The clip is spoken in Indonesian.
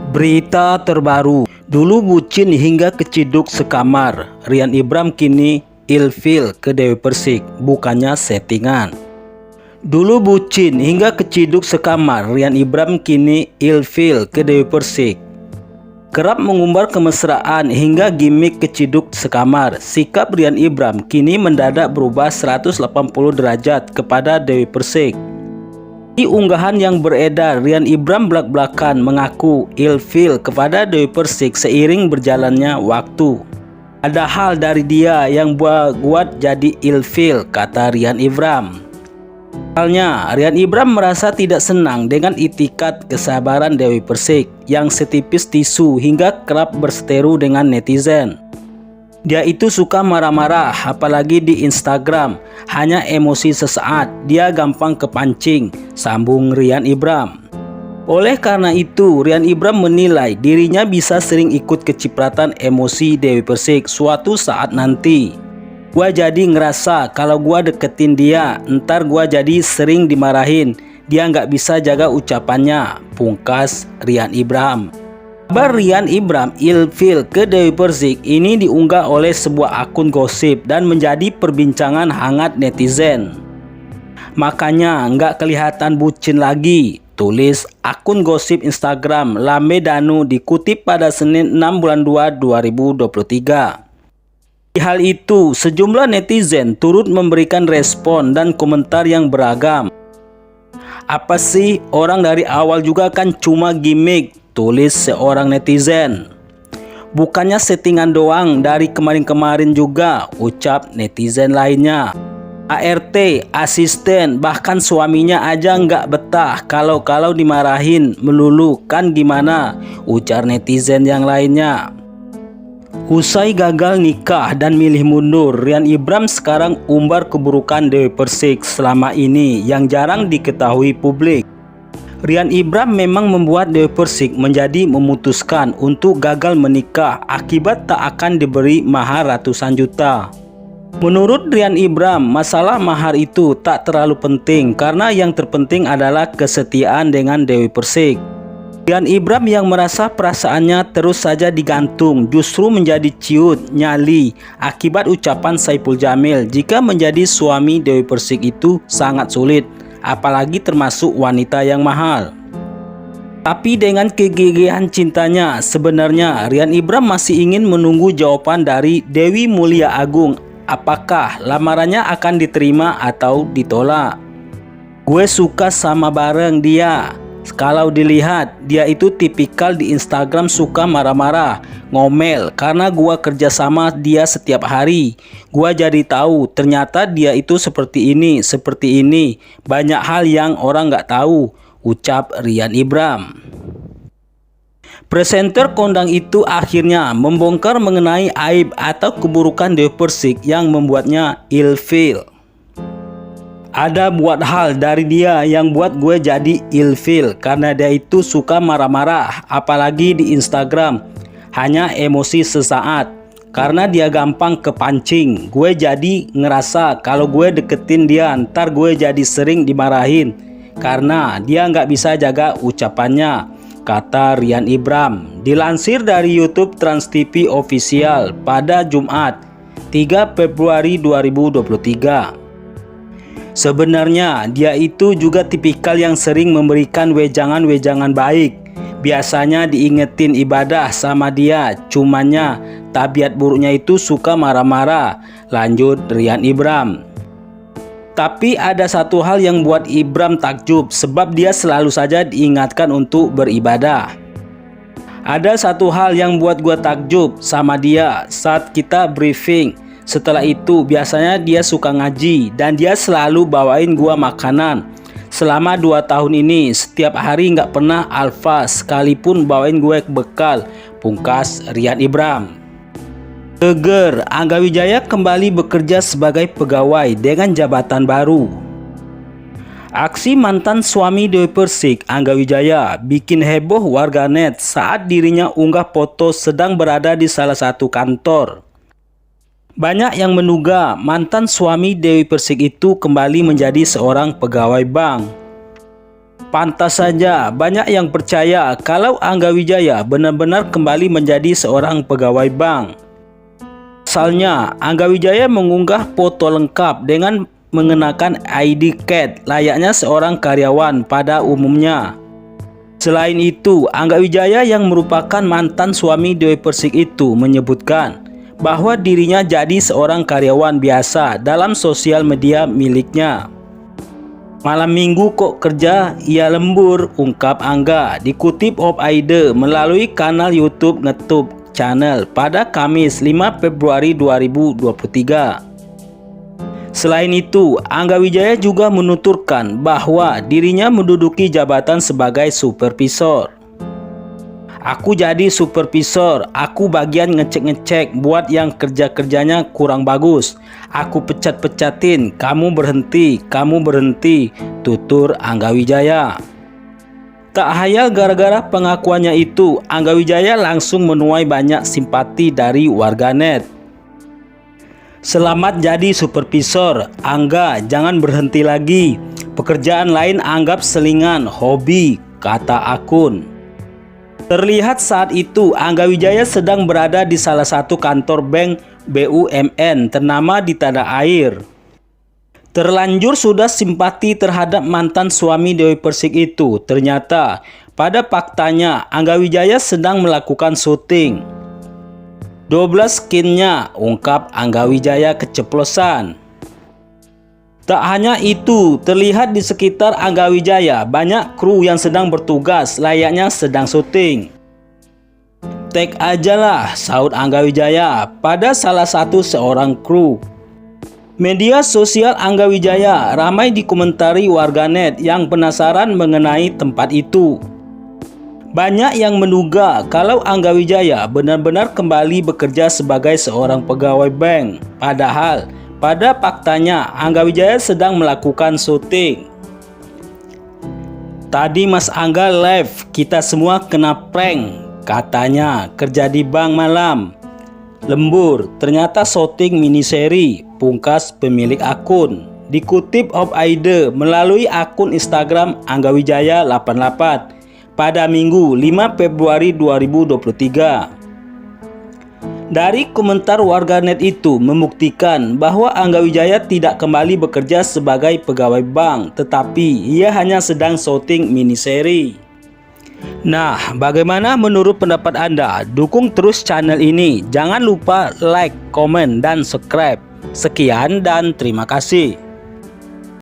Berita terbaru, dulu bucin hingga keciduk sekamar, Ryan Ibram kini ilfil ke Dewi Persik, bukannya settingan. Dulu bucin hingga keciduk sekamar, Ryan Ibram kini ilfil ke Dewi Persik. Kerap mengumbar kemesraan hingga gimmick keciduk sekamar, sikap Ryan Ibram kini mendadak berubah 180 derajat kepada Dewi Persik. Di unggahan yang beredar, Ryan Ibram belak-belakan mengaku ilfil kepada Dewi Persik seiring berjalannya waktu. Ada hal dari dia yang buat jadi ilfil, kata Ryan Ibram. Halnya, Ryan Ibram merasa tidak senang dengan itikat kesabaran Dewi Persik yang setipis tisu hingga kerap berseteru dengan netizen. Dia itu suka marah-marah, apalagi di Instagram, hanya emosi sesaat, dia gampang kepancing, sambung Ryan Ibram. Oleh karena itu, Ryan Ibram menilai dirinya bisa sering ikut kecipratan emosi Dewi Persik suatu saat nanti. Gua jadi ngerasa kalau gua deketin dia, ntar gua jadi sering dimarahin, dia nggak bisa jaga ucapannya, pungkas Ryan Ibram. Kabar Ryan Ibram ilfil ke Dewi Persik ini diunggah oleh sebuah akun gosip dan menjadi perbincangan hangat netizen. Makanya nggak kelihatan bucin lagi, tulis akun gosip Instagram Lambe Danu dikutip pada Senin 6 bulan 2 2023. Di hal itu, sejumlah netizen turut memberikan respon dan komentar yang beragam. Apa sih, orang dari awal juga kan cuma gimmick, tulis seorang netizen. Bukannya settingan doang dari kemarin-kemarin juga, ucap netizen lainnya. ART, asisten, bahkan suaminya aja nggak betah kalau dimarahin melulu, kan gimana, ujar netizen yang lainnya. Usai gagal nikah dan milih mundur, Ryan Ibram sekarang umbar keburukan Dewi Persik selama ini yang jarang diketahui publik. Ryan Ibram memang membuat Dewi Persik menjadi memutuskan untuk gagal menikah akibat tak akan diberi mahar ratusan juta. Menurut Ryan Ibram, masalah mahar itu tak terlalu penting karena yang terpenting adalah kesetiaan dengan Dewi Persik. Ryan Ibram yang merasa perasaannya terus saja digantung justru menjadi ciut nyali akibat ucapan Saipul Jamil jika menjadi suami Dewi Persik itu sangat sulit, apalagi termasuk wanita yang mahal. Tapi dengan kegigihan cintanya, sebenarnya Ryan Ibram masih ingin menunggu jawaban dari Dewi Mulia Agung, apakah lamarannya akan diterima atau ditolak. Gue suka sama bareng dia. Kalau dilihat, dia itu tipikal di Instagram suka marah-marah, ngomel, karena gua kerja sama dia setiap hari. Gua jadi tahu ternyata dia itu seperti ini, banyak hal yang orang nggak tahu, ucap Ryan Ibram. Presenter kondang itu akhirnya membongkar mengenai aib atau keburukan Dewi Persik yang membuatnya ilfil. Ada buat hal dari dia yang buat gue jadi ilfil karena dia itu suka marah-marah, apalagi di Instagram, hanya emosi sesaat. Karena dia gampang kepancing, gue jadi ngerasa kalau gue deketin dia ntar gue jadi sering dimarahin karena dia nggak bisa jaga ucapannya, kata Ryan Ibram. Dilansir dari YouTube Trans TV Official pada Jumat 3 Februari 2023. Sebenarnya dia itu juga tipikal yang sering memberikan wejangan-wejangan baik. Biasanya diingetin ibadah sama dia, cumannya tabiat buruknya itu suka marah-marah, lanjut Ryan Ibram. Tapi ada satu hal yang buat Ibram takjub, sebab dia selalu saja diingatkan untuk beribadah. Ada satu hal yang buat gua takjub sama dia saat kita briefing. Setelah itu biasanya dia suka ngaji dan dia selalu bawain gua makanan. Selama 2 tahun ini setiap hari nggak pernah alfa sekalipun bawain gue bekal, pungkas Ryan Ibram. Geger, Angga Wijaya kembali bekerja sebagai pegawai dengan jabatan baru. Aksi mantan suami Dewi Persik, Angga Wijaya, bikin heboh warganet saat dirinya unggah foto sedang berada di salah satu kantor. Banyak yang menduga mantan suami Dewi Persik itu kembali menjadi seorang pegawai bank. Pantas saja banyak yang percaya kalau Angga Wijaya benar-benar kembali menjadi seorang pegawai bank. Pasalnya, Angga Wijaya mengunggah foto lengkap dengan mengenakan ID card layaknya seorang karyawan pada umumnya. Selain itu, Angga Wijaya yang merupakan mantan suami Dewi Persik itu menyebutkan bahwa dirinya jadi seorang karyawan biasa dalam sosial media miliknya. Malam minggu kok kerja, ia lembur, ungkap Angga, dikutip of Aide melalui kanal YouTube Ngetub Channel pada Kamis 5 Februari 2023. Selain itu, Angga Wijaya juga menuturkan bahwa dirinya menduduki jabatan sebagai supervisor. Aku jadi supervisor, aku bagian ngecek-ngecek buat yang kerja-kerjanya kurang bagus. Aku pecat-pecatin, kamu berhenti, tutur Angga Wijaya. Tak hayal gara-gara pengakuannya itu, Angga Wijaya langsung menuai banyak simpati dari warganet. Selamat jadi supervisor, Angga, jangan berhenti lagi. Pekerjaan lain anggap selingan, hobi, kata akun. Terlihat saat itu Angga Wijaya sedang berada di salah satu kantor bank BUMN ternama di tanah air. Terlanjur sudah simpati terhadap mantan suami Dewi Persik itu. Ternyata pada faktanya Angga Wijaya sedang melakukan syuting. 12 skinnya, ungkap Angga Wijaya keceplosan. Tak hanya itu, terlihat di sekitar Angga Wijaya banyak kru yang sedang bertugas layaknya sedang syuting. Tag aja lah, sahut Angga Wijaya pada salah satu seorang kru. Media sosial Angga Wijaya ramai dikomentari warganet yang penasaran mengenai tempat itu. Banyak yang menduga kalau Angga Wijaya benar-benar kembali bekerja sebagai seorang pegawai bank. Padahal pada faktanya Angga Wijaya sedang melakukan syuting. Tadi Mas Angga live, kita semua kena prank, katanya kerja di bank malam. Lembur, ternyata syuting miniseri, pungkas pemilik akun. Dikutip of Aide melalui akun Instagram Angga Wijaya 88 pada Minggu 5 Februari 2023. Dari komentar warganet itu membuktikan bahwa Angga Wijaya tidak kembali bekerja sebagai pegawai bank, tetapi ia hanya sedang syuting miniseri. Nah, bagaimana menurut pendapat Anda? Dukung terus channel ini. Jangan lupa like, komen, dan subscribe. Sekian dan terima kasih.